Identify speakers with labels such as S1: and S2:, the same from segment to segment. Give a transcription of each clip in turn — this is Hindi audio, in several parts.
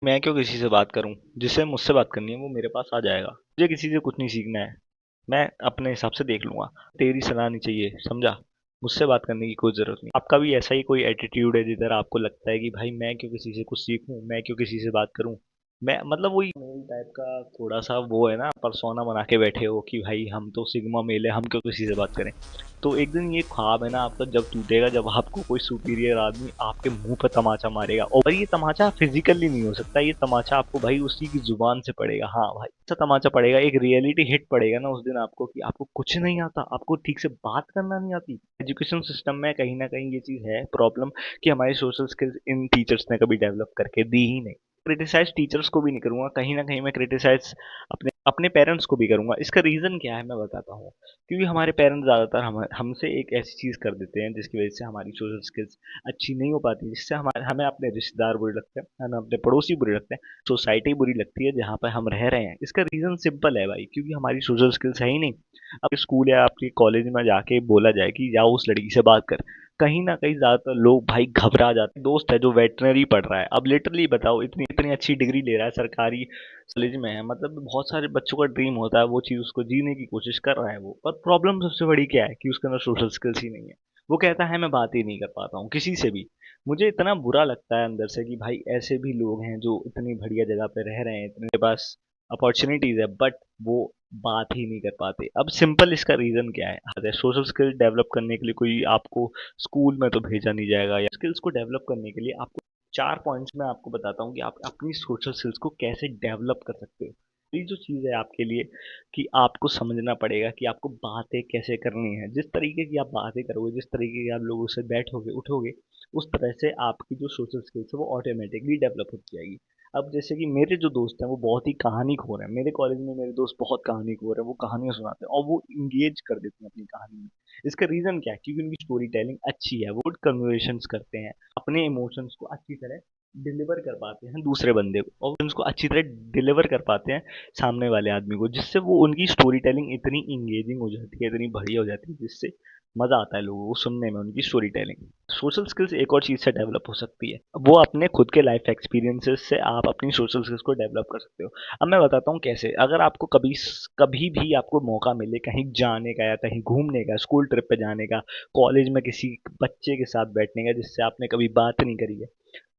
S1: मैं क्यों किसी से बात करूं? जिससे मुझसे बात करनी है वो मेरे पास आ जाएगा। मुझे किसी से कुछ नहीं सीखना है। मैं अपने हिसाब से देख लूंगा। तेरी सलाह नहीं चाहिए, समझा? मुझसे बात करने की कोई जरूरत नहीं। आपका भी ऐसा ही कोई एटीट्यूड है जिधर आपको लगता है कि भाई मैं क्यों किसी से कुछ सीखूं, मैं क्यों किसी से बात करूं? मैं मतलब वही मेल टाइप का थोड़ा सा वो है ना, परसोना बना के बैठे हो कि भाई हम तो सिग्मा मेल है, हम क्यों किसी से बात करें। तो एक दिन ये ख्वाब है ना आपका जब टूटेगा, जब आपको कोई सुपीरियर आदमी आपके मुंह पर तमाचा मारेगा, और ये तमाचा फिजिकली नहीं हो सकता, ये तमाचा आपको भाई उसी की जुबान से पड़ेगा। हाँ भाई, ऐसा तमाचा पड़ेगा, एक रियलिटी हिट पड़ेगा ना उस दिन आपको कि आपको कुछ नहीं आता, आपको ठीक से बात करना नहीं आती। एजुकेशन सिस्टम में कहीं ना कहीं ये चीज है प्रॉब्लम कि हमारी सोशल स्किल्स इन टीचर्स ने कभी डेवलप करके दी ही नहीं। क्रिटिसाइज टीचर्स को भी नहीं करूंगा, कहीं ना कहीं मैं क्रिटिसाइज अपने अपने पेरेंट्स को भी करूंगा। इसका रीजन क्या है मैं बताता हूँ। क्योंकि हमारे पेरेंट्स ज़्यादातर हमसे एक ऐसी चीज़ कर देते हैं जिसकी वजह से हमारी सोशल स्किल्स अच्छी नहीं हो पाती, जिससे हमारे हमें अपने रिश्तेदार बुरे लगते हैं, हमें अपने पड़ोसी बुरे लगते हैं, सोसाइटी बुरी लगती है जहाँ पर हम रह रहे हैं। इसका रीज़न सिंपल है भाई, क्योंकि हमारी सोशल स्किल्स है ही नहीं। अब स्कूल या आपके कॉलेज में जाके बोला जाए कि जाओ उस लड़की से बात कर, कहीं ना कहीं ज़्यादातर लोग भाई घबरा जाते हैं। दोस्त है जो वेटनरी पढ़ रहा है, अब लिटरली बताओ, इतनी इतनी अच्छी डिग्री ले रहा है, सरकारी कॉलेज में है, मतलब बहुत सारे बच्चों का ड्रीम होता है, वो चीज़ उसको जीने की कोशिश कर रहा है वो, पर प्रॉब्लम सबसे बड़ी क्या है कि उसके अंदर सोशल स्किल्स ही नहीं है। वो कहता है मैं बात ही नहीं कर पाता हूँ किसी से भी। मुझे इतना बुरा लगता है अंदर से कि भाई ऐसे भी लोग हैं जो इतनी बढ़िया जगह पे रह रहे हैं, इतने पास अपॉर्चुनिटीज है, बट वो बात ही नहीं कर पाते। अब सिंपल इसका रीजन क्या है? अरे सोशल स्किल डेवलप करने के लिए कोई आपको स्कूल में तो भेजा नहीं जाएगा, या स्किल्स को डेवलप करने के लिए आपको चार पॉइंट्स में आपको बताता हूँ कि आप अपनी सोशल स्किल्स को कैसे डेवलप कर सकते हो। ये जो चीज़ है आपके लिए कि आपको समझना पड़ेगा कि आपको बातें कैसे करनी है। जिस तरीके की आप बातें करोगे, जिस तरीके की आप लोगों से बैठोगे उठोगे, उस तरह से आपकी जो सोशल स्किल्स है वो ऑटोमेटिकली डेवलप होती जाएगी। अब जैसे कि मेरे जो दोस्त हैं वो बहुत ही कहानीखोर हैं, मेरे कॉलेज में मेरे दोस्त बहुत कहानीखोर हैं, वो कहानियां सुनाते हैं और वो इंगेज कर देते हैं अपनी कहानी में। इसका रीजन क्या है? क्योंकि उनकी स्टोरी टेलिंग अच्छी है, वो गुड कन्वर्सेशंस करते हैं, अपने इमोशंस को अच्छी तरह डिलीवर कर पाते हैं दूसरे बंदे को, और उसको अच्छी तरह डिलीवर कर पाते हैं सामने वाले आदमी को, जिससे वो उनकी स्टोरी टेलिंग इतनी इंगेजिंग हो जाती है, इतनी बढ़िया हो जाती है, जिससे मजा आता है लोगों को सुनने में उनकी स्टोरी टेलिंग। सोशल स्किल्स एक और चीज से डेवलप हो सकती है, वो अपने खुद के लाइफ एक्सपीरियंसेस से आप अपनी सोशल स्किल्स को डेवलप कर सकते हो। अब मैं बताता हूँ कैसे। अगर आपको कभी कभी भी आपको मौका मिले कहीं जाने का, या कहीं घूमने का, स्कूल ट्रिप पे जाने का, कॉलेज में किसी बच्चे के साथ बैठने का जिससे आपने कभी बात नहीं करी है,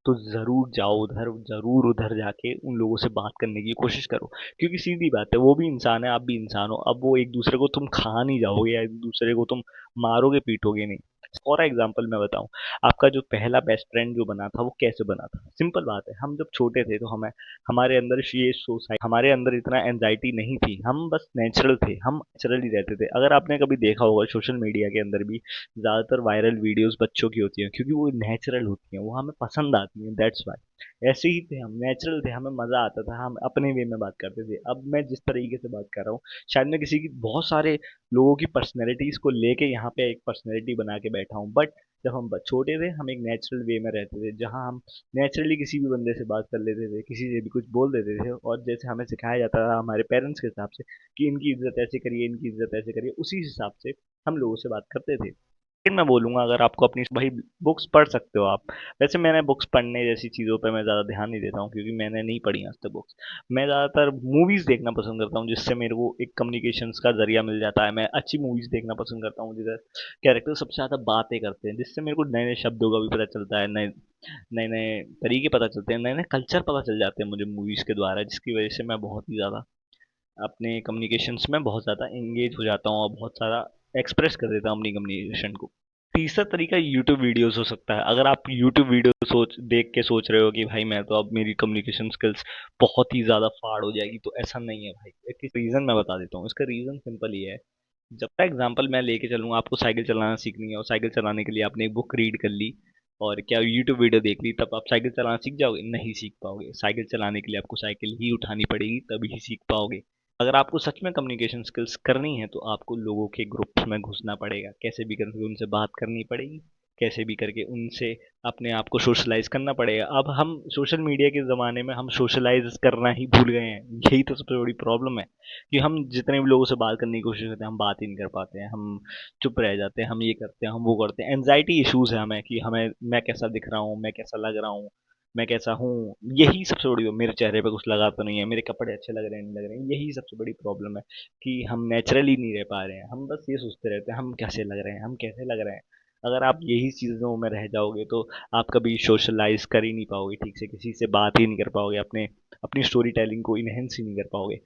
S1: तो ज़रूर जाओ उधर, ज़रूर उधर जाके उन लोगों से बात करने की कोशिश करो। क्योंकि सीधी बात है, वो भी इंसान है, आप भी इंसान हो। अब वो एक दूसरे को तुम खा नहीं जाओगे, या एक दूसरे को तुम मारोगे पीटोगे नहीं। फॉर एग्जाम्पल मैं बताऊं, आपका जो पहला बेस्ट फ्रेंड जो बना था वो कैसे बना था? सिंपल बात है, हम जब छोटे थे तो हमें हमारे अंदर ये सोसाइटी, हमारे अंदर इतना एंजाइटी नहीं थी, हम बस नेचुरल थे, हम नेचुरली रहते थे। अगर आपने कभी देखा होगा सोशल मीडिया के अंदर भी ज़्यादातर वायरल वीडियोस बच्चों की होती हैं, क्योंकि वो नेचुरल होती हैं, वो हमें पसंद आती हैं, दैट्स वाई। ऐसे ही थे हम, नेचुरल थे, हमें मज़ा आता था, हम अपने वे में बात करते थे। अब मैं जिस तरीके से बात कर रहा हूँ, शायद मैं किसी की बहुत सारे लोगों की पर्सनैलिटीज़ को लेके यहाँ पे एक पर्सनैलिटी बना के बैठा हूँ, बट जब हम छोटे थे हम एक नेचुरल वे में रहते थे, जहाँ हम नेचुरली किसी भी बंदे से बात कर लेते थे, किसी से भी कुछ बोल देते थे, और जैसे हमें सिखाया जाता था हमारे पेरेंट्स के हिसाब से कि इनकी इज्जत ऐसे करिए, इनकी इज्जत ऐसे करिए, उसी हिसाब से हम लोगों से बात करते थे। लेकिन मैं बोलूँगा अगर आपको अपनी भाई बुक्स पढ़ सकते हो आप। वैसे मैंने बुक्स पढ़ने जैसी चीज़ों पे मैं ज़्यादा ध्यान नहीं देता हूँ, क्योंकि मैंने नहीं पढ़ी आज तक बुक्स। मैं ज़्यादातर मूवीज़ देखना पसंद करता हूँ, जिससे मेरे को एक कम्युनिकेशंस का ज़रिया मिल जाता है। मैं अच्छी मूवीज़ देखना पसंद करता हूँ जिधर कैरेक्टर सबसे ज़्यादा बातें करते हैं, जिससे मेरे को नए नए शब्दों का भी पता चलता है, नए नए नए तरीके पता चलते हैं, नए नए कल्चर पता चल जाते हैं मुझे मूवीज़ के द्वारा, जिसकी वजह से मैं बहुत ही ज़्यादा अपने कम्युनिकेशंस में बहुत ज़्यादा एंगेज हो जाता हूँ और बहुत सारा एक्सप्रेस कर देता हूँ अपनी कम्युनिकेशन को। तीसरा तरीका यूट्यूब वीडियोस हो सकता है। अगर आप यूट्यूब वीडियो सोच देख के सोच रहे हो कि भाई मैं तो अब मेरी कम्युनिकेशन स्किल्स बहुत ही ज़्यादा फाड़ हो जाएगी, तो ऐसा नहीं है भाई। एक रीज़न मैं बता देता हूँ, इसका रीज़न सिंपल ही है। जब तक एग्जांपल मैं लेके चलूँगा, आपको साइकिल चलाना सीखनी है और साइकिल चलाने के लिए आपने एक बुक रीड कर ली और क्या यूट्यूब वीडियो देख ली, तब आप साइकिल चलाना सीख जाओगे? नहीं सीख पाओगे। साइकिल चलाने के लिए आपको साइकिल ही उठानी पड़ेगी, तभी सीख पाओगे। अगर आपको सच में कम्युनिकेशन स्किल्स करनी है तो आपको लोगों के ग्रुप्स में घुसना पड़ेगा, कैसे भी करके उनसे बात करनी पड़ेगी, कैसे भी करके उनसे अपने आप को सोशलाइज करना पड़ेगा। अब हम सोशल मीडिया के ज़माने में हम सोशलाइज करना ही भूल गए हैं, यही तो सबसे बड़ी प्रॉब्लम है कि हम जितने भी लोगों से बात करने की कोशिश करते हैं हम बात ही नहीं कर पाते हैं, हम चुप रह जाते हैं, हम ये करते हैं, हम वो करते हैं। एनजाइटी इश्यूज है हमें कि हमें मैं कैसा दिख रहा हूँ, मैं कैसा लग रहा हूँ, मैं कैसा हूँ, यही सबसे बड़ी, मेरे चेहरे पे कुछ लगा तो नहीं है, मेरे कपड़े अच्छे लग रहे हैं नहीं लग रहे हैं, यही सबसे बड़ी प्रॉब्लम है कि हम नेचुरली नहीं रह पा रहे हैं। हम बस ये सोचते रहते हैं हम कैसे लग रहे हैं, हम कैसे लग रहे हैं। अगर आप यही चीज़ों में रह जाओगे तो आप कभी सोशलाइज कर ही नहीं पाओगे, ठीक से किसी से बात ही नहीं कर पाओगे, अपने अपनी स्टोरी टेलिंग को इनहेंस ही नहीं कर पाओगे।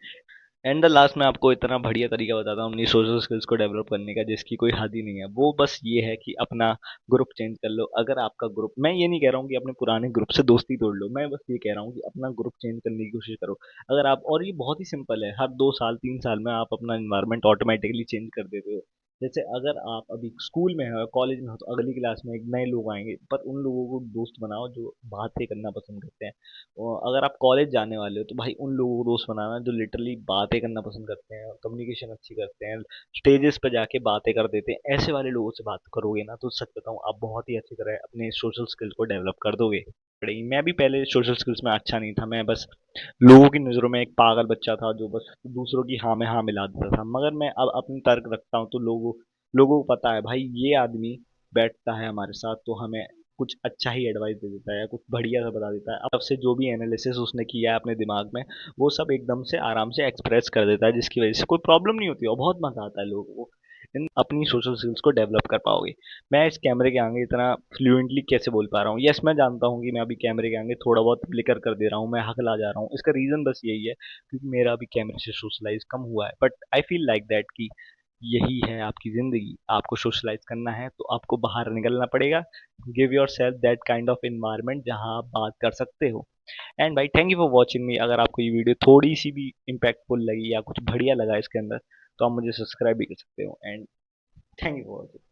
S1: एंड द लास्ट मैं आपको इतना बढ़िया तरीका बताता हूँ अपनी सोशल स्किल्स को डेवलप करने का जिसकी कोई हद ही नहीं है। वो बस ये है कि अपना ग्रुप चेंज कर लो। अगर आपका ग्रुप, मैं ये नहीं कह रहा हूँ कि अपने पुराने ग्रुप से दोस्ती तोड़ लो, मैं बस ये कह रहा हूँ कि अपना ग्रुप चेंज करने की कोशिश करो। अगर आप, और ये बहुत ही सिंपल है, हर 2 साल 3 साल में आप अपना इन्वायरमेंट ऑटोमेटिकली चेंज कर देते हो। जैसे अगर आप अभी स्कूल में हो, कॉलेज में हो, तो अगली क्लास में एक नए लोग आएंगे, पर उन लोगों को दोस्त बनाओ जो बातें करना पसंद करते हैं। और अगर आप कॉलेज जाने वाले हो तो भाई उन लोगों को दोस्त बनाना जो लिटरली बातें करना पसंद करते हैं और कम्युनिकेशन अच्छी करते हैं, स्टेजेस पे जाके बातें कर देते हैं। ऐसे वाले लोगों से बात करोगे ना तो सच बताऊं आप बहुत ही अच्छी तरह अपने सोशल स्किल्स को डेवलप कर दोगे। मैं भी पहले सोशल स्किल्स में अच्छा नहीं था, मैं बस लोगों की नज़रों में एक पागल बच्चा था जो बस दूसरों की हाँ में हाँ मिला देता था। मगर मैं अब अपनी तर्क रखता हूँ तो लोगों लोगों को पता है भाई ये आदमी बैठता है हमारे साथ तो हमें कुछ अच्छा ही एडवाइस दे देता है या कुछ बढ़िया सा बता देता है। अब से जो भी एनालिसिस उसने किया है अपने दिमाग में, वो सब एकदम से आराम से एक्सप्रेस कर देता है, जिसकी वजह से कोई प्रॉब्लम नहीं होती और बहुत मजा आता है लोगों को। इन अपनी सोशल स्किल्स को डेवलप कर पाओगे। मैं इस कैमरे के आगे इतना फ्लुएंटली कैसे बोल पा रहा हूँ, यस मैं जानता हूँ कि मैं अभी कैमरे के आगे थोड़ा बहुत फ्लिकर कर दे रहा हूँ, मैं हकला जा रहा हूँ, इसका रीजन बस यही है क्योंकि मेरा अभी कैमरे से सोशलाइज कम हुआ है। But I feel like that कि यही है आपकी ज़िंदगी। आपको सोशलाइज करना है तो आपको बाहर निकलना पड़ेगा। Give your self that kind of environment जहाँ आप बात कर सकते हो। एंड भाई थैंक यू फॉर वॉचिंग मी। अगर आपको ये वीडियो थोड़ी सी भी इम्पैक्टफुल लगी या कुछ बढ़िया लगा इसके अंदर तो आप मुझे सब्सक्राइब भी कर सकते हो। And thank you for watching.